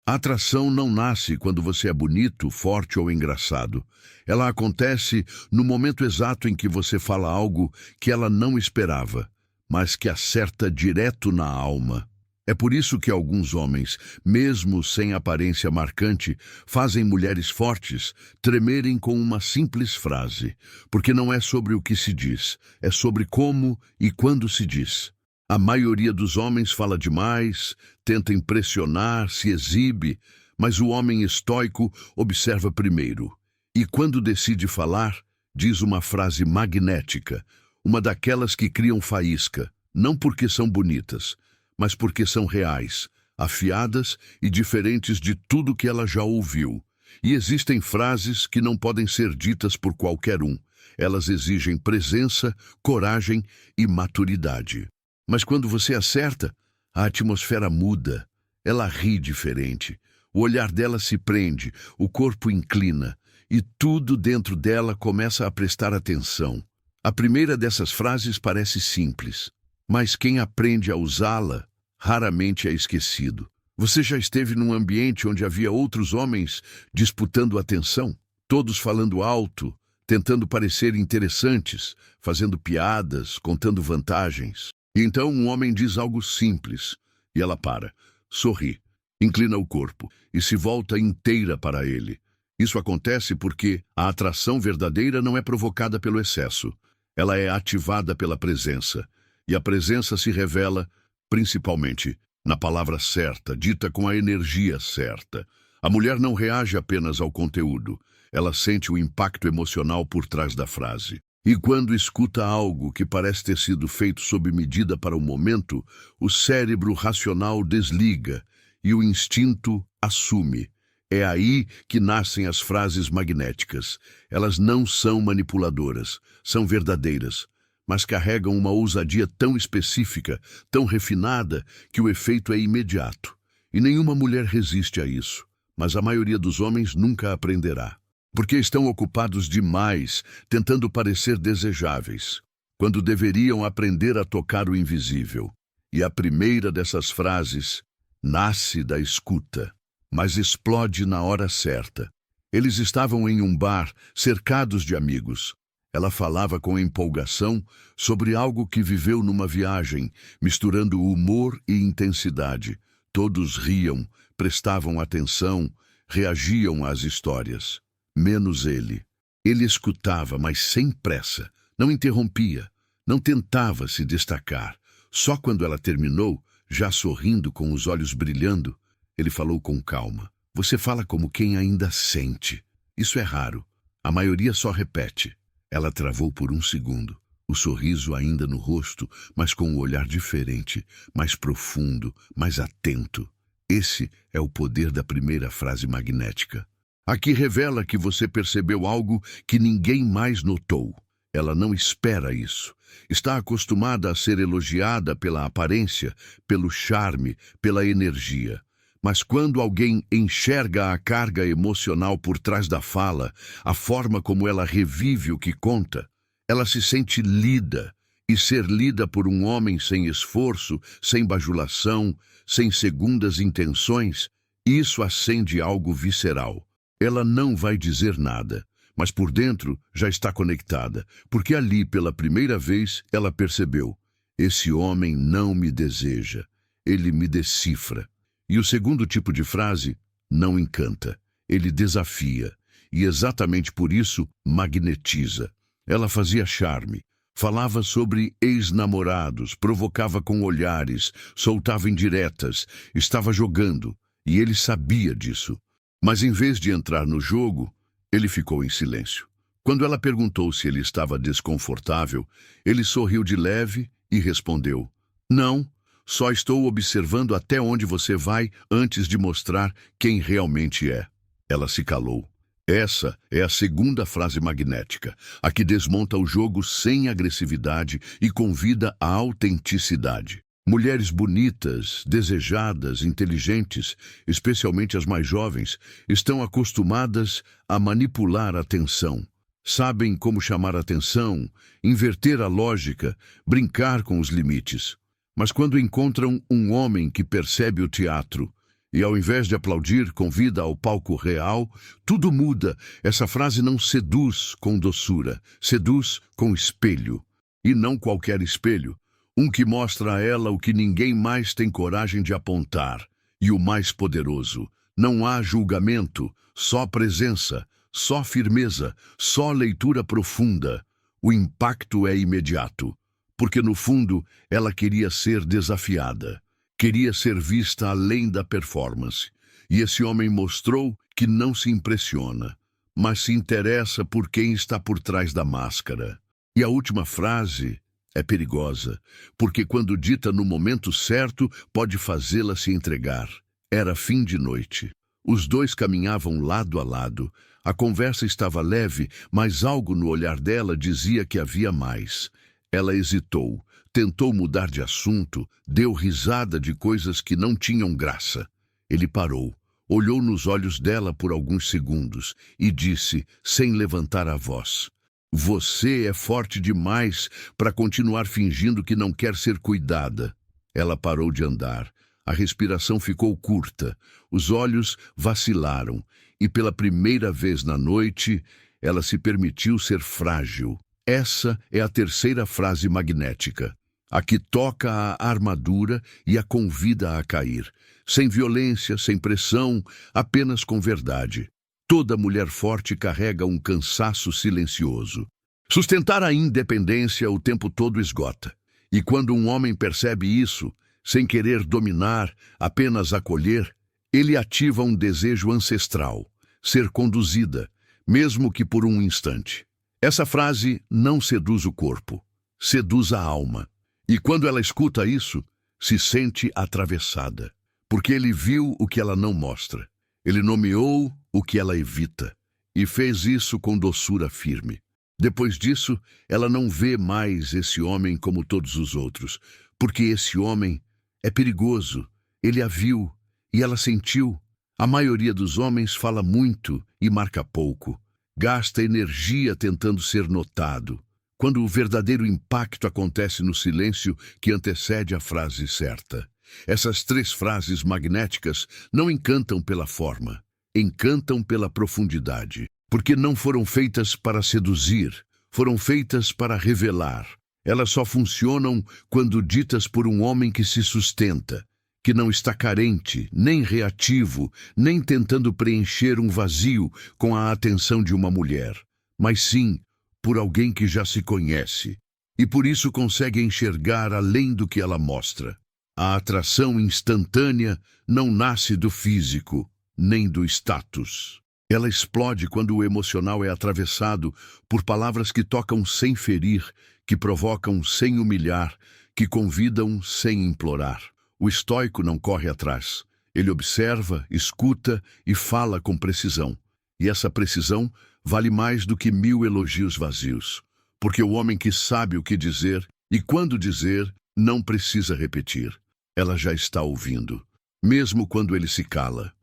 A atração não nasce quando você é bonito, forte ou engraçado. Ela acontece no momento exato em que você fala algo que ela não esperava, mas que acerta direto na alma. É por isso que alguns homens, mesmo sem aparência marcante, fazem mulheres fortes tremerem com uma simples frase, porque não é sobre o que se diz, é sobre como e quando se diz. A maioria dos homens fala demais, tenta impressionar, se exibe, mas o homem estoico observa primeiro. E quando decide falar, diz uma frase magnética, uma daquelas que criam faísca, não porque são bonitas, mas porque são reais, afiadas e diferentes de tudo que ela já ouviu. E existem frases que não podem ser ditas por qualquer um. Elas exigem presença, coragem e maturidade. Mas quando você acerta, a atmosfera muda. Ela ri diferente. O olhar dela se prende, o corpo inclina, e tudo dentro dela começa a prestar atenção. A primeira dessas frases parece simples, mas quem aprende a usá-la raramente é esquecido. Você já esteve num ambiente onde havia outros homens disputando atenção, todos falando alto, tentando parecer interessantes, fazendo piadas, contando vantagens. E então um homem diz algo simples, e ela para, sorri, inclina o corpo e se volta inteira para ele. Isso acontece porque a atração verdadeira não é provocada pelo excesso. Ela é ativada pela presença, e a presença se revela, principalmente, na palavra certa, dita com a energia certa. A mulher não reage apenas ao conteúdo, ela sente o impacto emocional por trás da frase. E quando escuta algo que parece ter sido feito sob medida para o momento, o cérebro racional desliga e o instinto assume. É aí que nascem as frases magnéticas. Elas não são manipuladoras, são verdadeiras, mas carregam uma ousadia tão específica, tão refinada, que o efeito é imediato. E nenhuma mulher resiste a isso, mas a maioria dos homens nunca aprenderá. Porque estão ocupados demais, tentando parecer desejáveis, quando deveriam aprender a tocar o invisível. E a primeira dessas frases nasce da escuta, mas explode na hora certa. Eles estavam em um bar, cercados de amigos. Ela falava com empolgação sobre algo que viveu numa viagem, misturando humor e intensidade. Todos riam, prestavam atenção, reagiam às histórias. Menos ele. Ele escutava, mas sem pressa. Não interrompia, não tentava se destacar. Só quando ela terminou, já sorrindo com os olhos brilhando, ele falou com calma. Você fala como quem ainda sente. Isso é raro. A maioria só repete. Ela travou por um segundo, o sorriso ainda no rosto, mas com um olhar diferente, mais profundo, mais atento. Esse é o poder da primeira frase magnética. Aqui revela que você percebeu algo que ninguém mais notou. Ela não espera isso. Está acostumada a ser elogiada pela aparência, pelo charme, pela energia. Mas quando alguém enxerga a carga emocional por trás da fala, a forma como ela revive o que conta, ela se sente lida. E ser lida por um homem sem esforço, sem bajulação, sem segundas intenções, isso acende algo visceral. Ela não vai dizer nada, mas por dentro já está conectada, porque ali, pela primeira vez, ela percebeu: esse homem não me deseja, ele me decifra. E o segundo tipo de frase não encanta, ele desafia, e exatamente por isso magnetiza. Ela fazia charme, falava sobre ex-namorados, provocava com olhares, soltava indiretas, estava jogando, e ele sabia disso. Mas em vez de entrar no jogo, ele ficou em silêncio. Quando ela perguntou se ele estava desconfortável, ele sorriu de leve e respondeu: não, só estou observando até onde você vai antes de mostrar quem realmente é. Ela se calou. Essa é a segunda frase magnética, a que desmonta o jogo sem agressividade e convida à autenticidade. Mulheres bonitas, desejadas, inteligentes, especialmente as mais jovens, estão acostumadas a manipular a atenção. Sabem como chamar a atenção, inverter a lógica, brincar com os limites. Mas quando encontram um homem que percebe o teatro, E ao invés de aplaudir, convida ao palco real, tudo muda. Essa frase não seduz com doçura, seduz com espelho. E não qualquer espelho, um que mostra a ela o que ninguém mais tem coragem de apontar. E o mais poderoso, não há julgamento, só presença, só firmeza, só leitura profunda. O impacto é imediato, porque no fundo ela queria ser desafiada. Queria ser vista além da performance. E esse homem mostrou que não se impressiona, mas se interessa por quem está por trás da máscara. E a última frase é perigosa, porque quando dita no momento certo, pode fazê-la se entregar. Era fim de noite. Os dois caminhavam lado a lado. A conversa estava leve, mas algo no olhar dela dizia que havia mais. Ela hesitou. Tentou mudar de assunto, deu risada de coisas que não tinham graça. Ele parou, olhou nos olhos dela por alguns segundos e disse, sem levantar a voz: "Você é forte demais para continuar fingindo que não quer ser cuidada." Ela parou de andar. A respiração ficou curta, os olhos vacilaram e pela primeira vez na noite, ela se permitiu ser frágil. Essa é a terceira frase magnética. A que toca a armadura e a convida a cair. Sem violência, sem pressão, apenas com verdade. Toda mulher forte carrega um cansaço silencioso. Sustentar a independência o tempo todo esgota. E quando um homem percebe isso, sem querer dominar, apenas acolher, ele ativa um desejo ancestral, ser conduzida, mesmo que por um instante. Essa frase não seduz o corpo, seduz a alma. E quando ela escuta isso, se sente atravessada, porque ele viu o que ela não mostra. Ele nomeou o que ela evita, e fez isso com doçura firme. Depois disso, ela não vê mais esse homem como todos os outros, porque esse homem é perigoso. Ele a viu, e ela sentiu. A maioria dos homens fala muito e marca pouco, gasta energia tentando ser notado, quando o verdadeiro impacto acontece no silêncio que antecede a frase certa. Essas três frases magnéticas não encantam pela forma, encantam pela profundidade, porque não foram feitas para seduzir, foram feitas para revelar. Elas só funcionam quando ditas por um homem que se sustenta, que não está carente, nem reativo, nem tentando preencher um vazio com a atenção de uma mulher, mas sim por alguém que já se conhece, e por isso consegue enxergar além do que ela mostra. A atração instantânea não nasce do físico, nem do status. Ela explode quando o emocional é atravessado por palavras que tocam sem ferir, que provocam sem humilhar, que convidam sem implorar. O estoico não corre atrás. Ele observa, escuta e fala com precisão. E essa precisão vale mais do que 1000 elogios vazios, porque o homem que sabe o que dizer e quando dizer não precisa repetir. Ela já está ouvindo, mesmo quando ele se cala.